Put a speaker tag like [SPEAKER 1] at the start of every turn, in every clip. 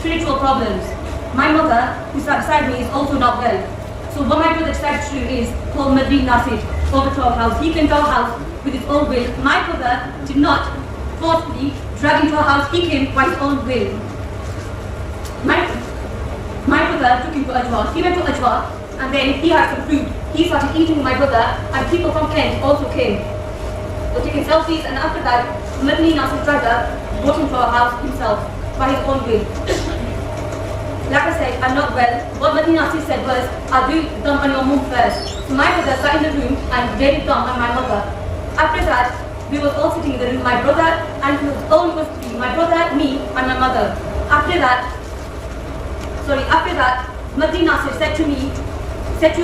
[SPEAKER 1] spiritual problems. My mother, who sat beside me, is also not well. So what my brother decided to do is call Madri Nasir over to our house. He came to our house with his own will. My brother did not forcefully drag him to our house. He came by his own will. My brother took him to Ajwa. He went to Ajwa and then he had some food. He started eating with my brother and people from Kent also came. They were taking selfies and after that, Madri Nasir's driver brought him to our house himself by his own will. Like I said, I'm not well. What Madri Nasir said was, I'll do dum on your move first. So my brother sat in the room and did dum on my mother. After that, we were all sitting in the room, my brother and it was only supposed to be my brother, me and my mother. After that, Madri Nasir said to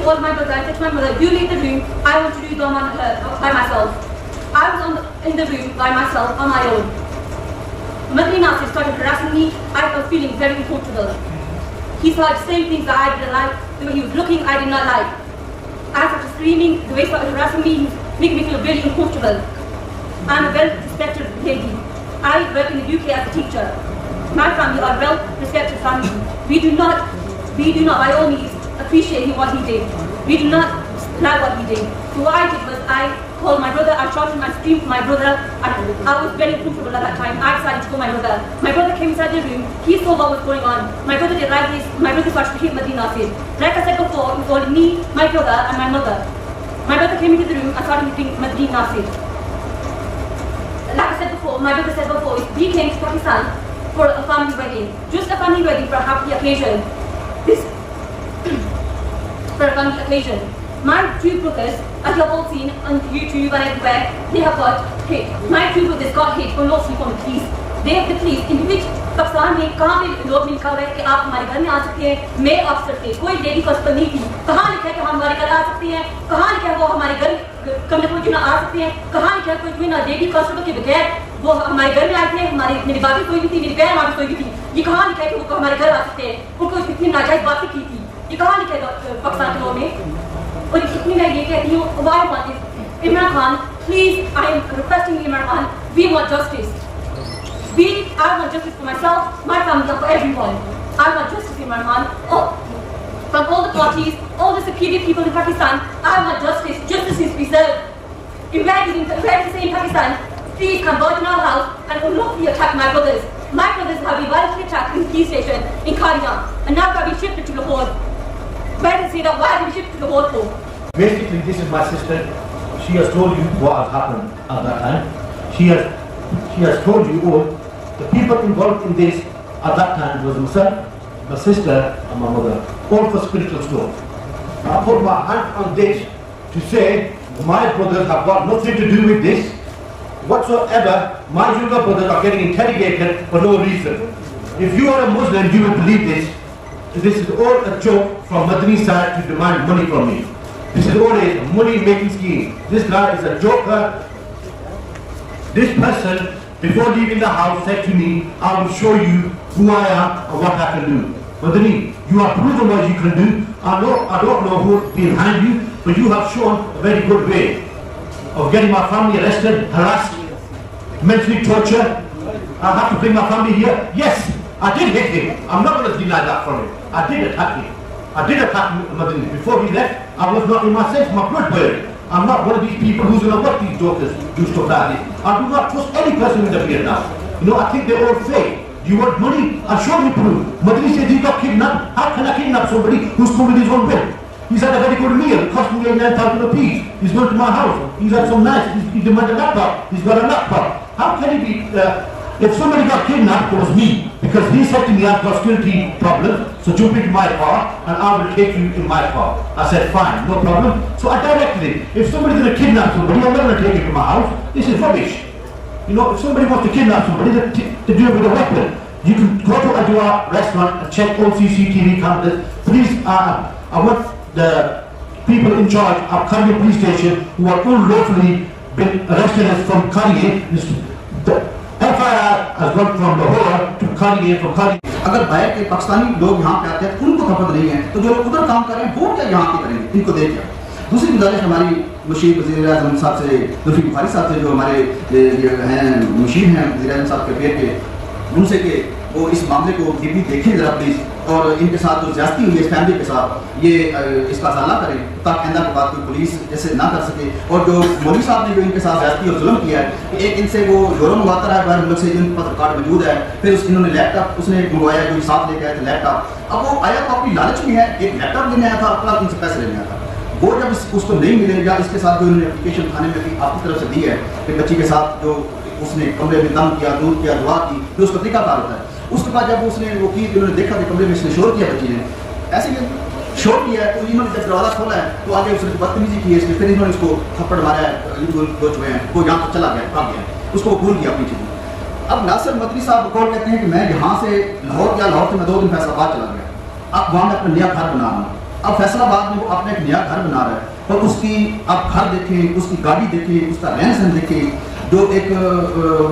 [SPEAKER 1] all my brother, I said to my mother, you leave the room, I want to do dum on her by myself. I was in the room by myself on my own. Madri Nasir started harassing me. I was feeling very uncomfortable. He started saying things that I didn't like. The way he was looking, I did not like. I started screaming. The way he started harassing me, he was making me feel really uncomfortable. I'm a well-respected lady. I work in the UK as a teacher. My family are well-respected family. We do not by all means appreciate what he did. We do not like what he did. So what I did was I called my brother, I shot him, I screamed for my brother, and I was very uncomfortable at that time. I decided to call my brother. My brother came inside the room, he saw what was going on. My brother did like this, my brother started to hit Madri Nasir. Like I said before, it was only me, my brother, and my mother. My brother came into the room and started hitting Madri Nasir. Like I said before, my brother said before, we came to Pakistan for a family wedding. Just a family wedding for a happy occasion. For a family occasion. My two brothers, as you have all seen on YouTube and everywhere, they have got hit. My two brothers got hit for no sleep from the police. The police, in which Pakistan में कहाँ पे लोग लिखा हुआ है कि आप हमारे घर में आ सकते हैं, मैं अफसर थे, कोई लेडी कॉन्स्टेबल नहीं थी। कहाँ लिखा है कि हम हमारे घर आ सकते हैं, कहाँ लिखा है वो हमारे घर कमरे में क्यों ना आ सकते हैं, कहाँ लिखा है कोई ना लेडी कॉन्स्टेबल के बगैर वो हमारे घर में आए थे, हमारी मेरी बाकी कोई भी थी, मेरी बहन वहाँ कोई भी थी, ये कहाँ लिखा है कि वो हमारे घर आ सकते हैं, उनको इतनी नाजायज बातें की थी, ये कहाँ लिखा है पाकिस्तान के लॉ में। और इतनी मैं ये कहती हूँ, why I want is Imran Khan, please, I am requesting Imran Khan, we want justice. I want justice for myself, my family, and for everyone. I want justice, Imran Khan. From all the parties, all the superior people in Pakistan, I want justice. Justice is preserved. If we are to say in Pakistan, please come out in our house and unlawfully attack my brothers. My brothers have been violently attacked in the police station in Kadian, and now they have been shifted to Lahore. Why did say that? Why have been shifted to Lahore for?
[SPEAKER 2] Basically, this is my sister. She has told you what has happened at that time. She has told you all. The people involved in this at that time was myself, my sister, and my mother. All for spiritual stuff. I put my hand on this to say my brothers have got nothing to do with this whatsoever. My younger brothers are getting interrogated for no reason. If you are a Muslim, you will believe this. This is all a joke from Madani's side to demand money from me. This is all a money-making scheme. This guy is a joker. This person, before leaving the house, said to me, I will show you who I am and what I can do. Madani, you have proven what you can do. I don't know who's behind you, but you have shown a very good way of getting my family arrested, harassed, mentally tortured. I have to bring my family here. Yes, I did hit him. I'm not going to deny that from him. I did attack him. I did attack Madani. Before he left, I was not in my sense, my blood boiled. I'm not one of these people who's going to watch these jokers do stuff like this. I do not trust any person in the Vietnam. You know, I think they're all fake. You want money? I'll show you proof. Madani says he got kidnapped. How can I kidnap somebody who's come with his own will? He's had a very good meal. It cost me 9,000 rupees. He's gone to my house. He's had some nice. He demanded a laptop. He's got a laptop. How can he be... if somebody got kidnapped, it was me. Because he said to me, I've got security problems, so jump into my car and I will take you in my car. I said, fine, no problem. So I directed it. If somebody's going to kidnap somebody, I'm not going to take it to my house. This is rubbish. You know, if somebody wants to kidnap somebody, they do it with a weapon. You can go to a Adwa restaurant and check all CCTV cameras. Please, I want the people in charge of Kanye police station who are unlawfully been arrested from Kanye. FIR has gone from Lahore to Kanye, from Kanye.
[SPEAKER 3] अगर बाहर के पाकिस्तानी लोग यहाँ पे आते हैं उनको खपत नहीं है तो जो लोग उधर काम कर रहे हैं वो क्या यहाँ पे करेंगे इनको देख क्या। दूसरी गुजारिश हमारी मुशीर वज़ीर आज़म साहब से, जुल्फ़ी बुखारी साहब से जो हमारे हैं मुशीर हैं वज़ीर आज़म साहब के पेड़ के, उनसे कि वो इस मामले को डीपी देखें जरा प्लीज़, और इनके साथ जो ज्यादती हुई है इस फैमिली के साथ ये इसका अजाला करें ताकि आइंदा के बाद कोई पुलिस जैसे ना कर सके। और जो मौलवी साहब ने जो इनके साथ ज्यादती और जुल्म किया है कि एक इनसे वो यूरो मंगवाता रहा है बाहर मुल्क से, जिन पर रिकॉर्ड मौजूद है, फिर इन्होंने लैपटॉप उसने मंगवाया जो साथ लेके आए थे लैपटॉप। अब वो आया तो अपनी लालच में है, एक लैपटॉप लेने आया था, अपना उनसे पैसे लेने आया था। वो जब उसको नहीं मिले या इसके साथ जो इन्होंने एप्लीकेशन थाने में आपकी तरफ से दी है कि बच्ची के साथ जो उसने कमरे में दम किया, दूध किया, दुआ की, फिर उसका तरीका कार होता है। उसके बाद जब उसने वो की, उन्होंने देखा कि कमरे में इसने शोर किया, बच्ची ने ऐसे ही शोर किया है, तो इन्होंने जब दरवाजा खोला है तो आगे उसने बदतमीजी की है इसने, फिर इन्होंने उसको थप्पड़ मारा है, दो चुहे हैं, वो यहाँ चला गया, भाग गया, उसको भूल गया अपनी चीज़ें। अब नासिर मदनी साहब बकौल कहते हैं कि मैं यहाँ से लाहौर गया, लाहौर से मैं 2 दिन फैसलाबाद चला गया, अब वहाँ मैं अपना नया घर बना रहा हूँ। अब फैसलाबाद में वो अपना एक नया घर बना रहा है, और उसकी आप घर देखें, उसकी गाड़ी देखें, उसका रहन सहन देखें, जो एक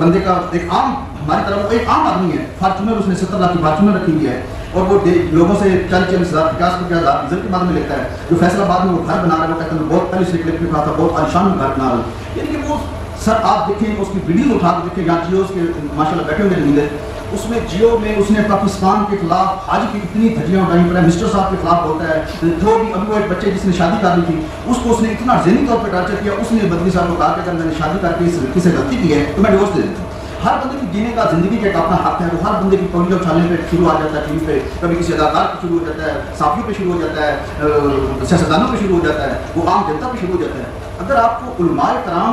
[SPEAKER 3] बंदे का एक आम हमारी तरफ एक आम आदमी है, फार्चूनर उसने 70 लाख की फार्चूनर रखी हुई है, और वो लोगों से 40-40 हज़ार 50 हज़ार डीजल के बाद में लेता है। जो फैसलाबाद में वो घर बना रहा है, वो कहता है बहुत पहले से क्लिप में कहा था, बहुत आलिशान घर बना रहा हूँ। यानी कि वो सर आप देखें, उसकी वीडियो उठा के देखें, यहाँ जियो के माशाल्लाह बैठे हुए नींदे, उसमें जियो में उसने पाकिस्तान के खिलाफ हाजी की कितनी धज्जियाँ उठाई, प्राइम मिनिस्टर साहब के खिलाफ बोलता है, जो भी अभी वो एक बच्चे जिसने शादी कर ली थी उसको उसने इतना ज़हनी तौर पर टार्चर किया, उसने बदली साहब को कहा कि अगर मैंने शादी करके इस लड़की से गलती की है तो मैं डिवोर्स दे देता हूँ। हर बंदे की जीने का जिंदगी का एक अपना हक है, वो हर बंदे की पगड़ियाँ उछालने पे शुरू आ जाता है, टीवी पे कभी किसी अदाकार पे शुरू हो जाता है, साफियों पे शुरू हो जाता है, सियासतदानों पे शुरू हो जाता है, वो आम जनता पे शुरू हो जाता है। अगर आपको उलमाए कराम,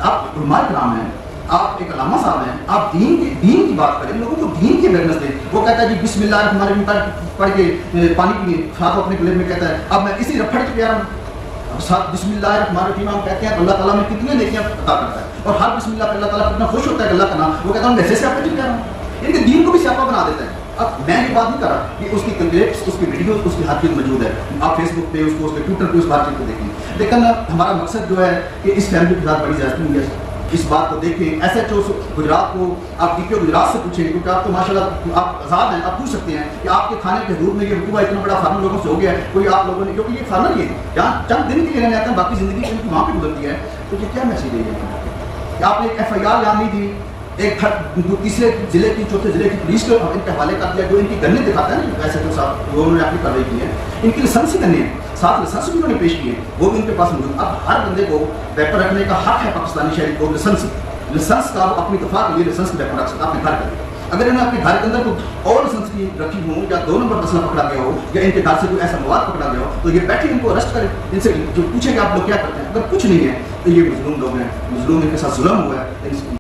[SPEAKER 3] आप उलमाए कराम हैं, आप एक अल्लामा साहब हैं, आप दीन की बात करें, लोगों को दीन की अवेयरनेस दें। वो कहता है जी बिस्मिल्लाह हमारे पढ़ के पानी पिए, साथ अपने गले में कहता है अब मैं इसी रफड़ के प्यारा साथ बिस्मिल्लाह हमारे इमाम कहते हैं अल्लाह ताला में कितने नेकियां अता करता है, और हर बिस्मिल्लाह पे अल्लाह ताला कितना खुश होता है अल्लाह का नाम, वो कहता हूँ वैसे से आपको कह रहा हूँ, इनके दीन को भी स्यापा बना देता है। अब मैं ये बात नहीं कर रहा कि उसकी क्लिप्स, उसकी वीडियो, उसकी हर चीज़ मौजूद है, आप फेसबुक पे उसको, उसके ट्विटर पे उस बातचीत को देखें। लेकिन हमारा मकसद जो है कि इस फैमिली के साथ बड़ी ज्यादती हुई है, इस बात को देखें। SHO गुजरात को आप DPO गुजरात से पूछें, क्योंकि आप तो माशाल्लाह आप आज़ाद हैं, आप पूछ सकते हैं कि आपके थाने के हदूद में ये हुकूमत इतना बड़ा फार्मर लोगों से हो गया है, कोई आप लोगों ने, क्योंकि ये फार्मर ही है यहाँ चंद दिन के लिए रहने आते हैं, बाकी ज़िंदगी इनकी वहाँ पर गुजरती है, तो ये क्या मैसेज है कि आपने एक FIR यहाँ नहीं दी, एक तीसरे जिले की, चौथे जिले की पुलिस को इनके हवाले कर दिया, जो इनकी गन्ने दिखाता है ना SHO साहब, वो उन्होंने अपनी कार्रवाई की है, इनकी लाइसेंस ही गन्ने हैं, साथ लाइसेंस भी उन्होंने पेश किए, वो भी उनके पास मौजूद। अब हर बंदे को वेपन रखने का हक है पाकिस्तानी शहरी को, लाइसेंस का अपनी इत्तेफाक के लिए लाइसेंस की वेपन रख सकता अपने घर पर। अगर इन्होंने अपने घर के अंदर कोई और लाइसेंस की रखी हो, या 2 नंबर मसला पकड़ा गया हो, या इनके घर से कोई ऐसा मवाद पकड़ा गया हो, तो ये बैठे इनको अरेस्ट करें, इनसे जो पूछेंगे आप लोग क्या करते हैं। अगर कुछ नहीं है तो ये मजलूम लोग हैं, मजलूम इनके साथ जुल्म हुआ है।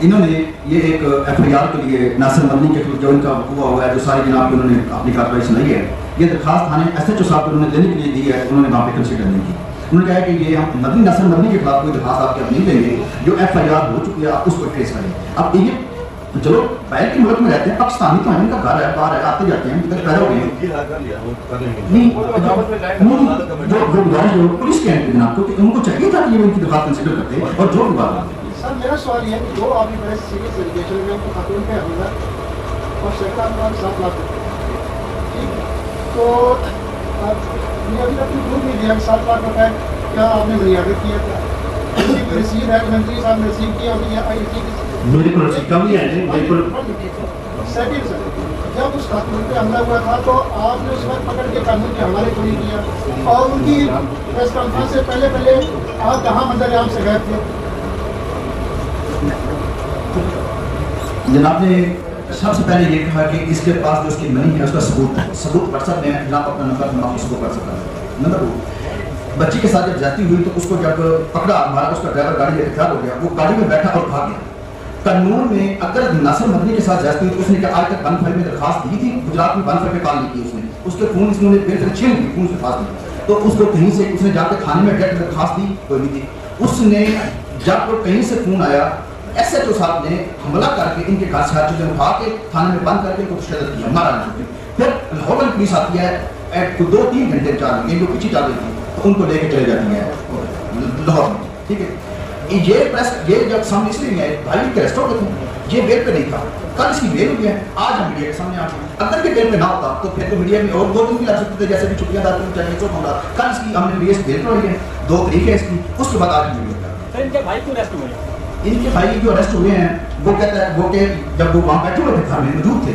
[SPEAKER 3] इन्होंने ये एक FIR के लिए नासिर मदनी के जो इनका हुआ है, जो सारी जनाब की उन्होंने अपनी कार्रवाई सुनाई है, ये दरखास्त थाने SHO साहब को उन्होंने देने के लिए दी है, उन्होंने वहाँ पे कंसिडर नहीं की। उन्होंने कहा कि ये हम नासिर मदनी के खिलाफ कोई दरखास्त आपके अब नहीं देंगे, जो FIR हो चुकी है आप उसको ट्रेस करें। अब ये चलो बाहर के मुल्क में रहते हैं, पाकिस्तानी तो है, इनका घर है, बाहर है, आते जाते हैं, इधर पैदा हुए हैं, जो गुजारिश जो पुलिस के हैं जनाब, क्योंकि उनको चाहिए था कि ये उनकी दरखास्त कंसिडर करते हैं, और जो विवाद
[SPEAKER 4] सर मेरा सवाल ये है कि जो आपकी बड़े सीरियस एलिगेशन में आपको खातून पे हमला और सरकार 7 लाख ठीक, तो ये अभी तक प्रूफ नहीं दिया 7 लाख रुपए क्या आपने मर्यादित किया था, किसी की रसीद है, मंत्री साहब ने रसीद किया होगी, या
[SPEAKER 2] मेरे को रसीद कम नहीं है, बिल्कुल।
[SPEAKER 4] सेकंड सर, जब उस खातून पे हमला हुआ था तो आपने उस वक्त पकड़ के कानून के हवाले को नहीं किया, और उनकी प्रेस कॉन्फ्रेंस से पहले आप कहाँ मंजर-ए-आम से गए थे?
[SPEAKER 3] जनाब ने सबसे पहले ये कहा कि इसके पास जो उसकी मनी है उसका सबूत WhatsApp में जनाब अपना नंबर आपको सबूत कर सकता है। नंबर 2, बच्ची के साथ जब जाती हुई तो उसको जब पकड़ा हमारा, उसका ड्राइवर गाड़ी लेकर खराब हो गया, वो गाड़ी में बैठा और भाग गया। कानून में अगर नासिर मदनी के साथ जाती हुई तो उसने आज तक 1 फाइल में दरखास्त दी थी, गुजरात में 1 फाइल पे कॉल नहीं की उसने, उसके खून इसने फिर छीन ली, खून से फास दी, तो उसको कहीं से उसने जाकर थाने में डायरेक्ट दरखास्त दी, कोई नहीं थी। उसने जब कहीं से खून आया, SHO साहब ने हमला करके इनके घर से हर चीजें उठा के थाने में बंद करके इनको तशद्दुद किया, मारा नहीं। फिर लाहौर वाली पुलिस आती है, 2-3 घंटे 4 घंटे जो पीछे चल रही थी, तो उनको लेके चले जाती है लाहौर में, ठीक है। ये प्रेस ये जब सामने इसलिए नहीं आए, भाई के अरेस्ट हो गए थे, ये बेल पे नहीं था, कल इसकी बेल हुई है, आज हम मीडिया के सामने आ गए। अगर ये बेल पे ना होता तो फिर तो मीडिया में और 2 दिन भी लग सकते थे, जैसे भी छुट्टियां दाखिल चाहिए तो होगा। कल इसकी हमने बेल करवाई है, 2 तारीख है इसकी, उसके बाद आज मीडिया
[SPEAKER 5] इनके भाई क्यों अरेस्ट हुए?
[SPEAKER 3] इनके भाई जो अरेस्ट हुए हैं वो कहता है वो के जब वो वहाँ बैठे हुए थे घर में मौजूद थे,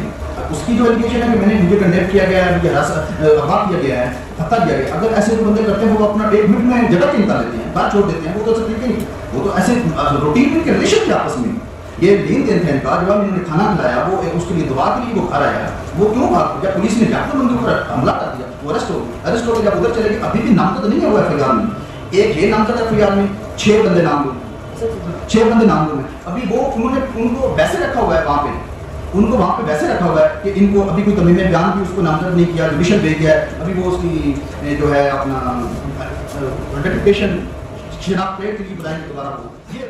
[SPEAKER 3] उसकी जो एलिगेशन है कि मैंने मुझे कंडेक्ट किया गया है, मुझे अगवा किया गया है, हत्या किया गया, अगर ऐसे जो बंदे करते हैं वो अपना 1 मिनट में जगह चिंता लेते हैं, बात छोड़ देते हैं, वो तो तरीके नहीं, वो तो ऐसे रूटीन के रिलेशन थे आपस में, ये लेन देन थे इनका, जब इन्होंने खाना खिलाया वो उसके लिए दुआ के लिए वो घर आया, वो क्यों भाग गया, पुलिस ने जाकर बंदे पर हमला कर दिया, वो अरेस्ट हो गए, जब उधर चले गए, अभी भी नामजद नहीं है वो एफआईआर में, एक ये नामजद एफआईआर में 6 बंदे नाम है, अभी वो उन्होंने उनको वैसे रखा हुआ है वहाँ पे, उनको वहाँ पे वैसे रखा हुआ है कि इनको अभी कोई तमीम बयान भी उसको नामजद नहीं किया, जुडिशल भेज गया है, अभी वो उसकी जो है अपना आइडेंटिफिकेशन शनाख्त के लिए बुलाएंगे दोबारा वो ये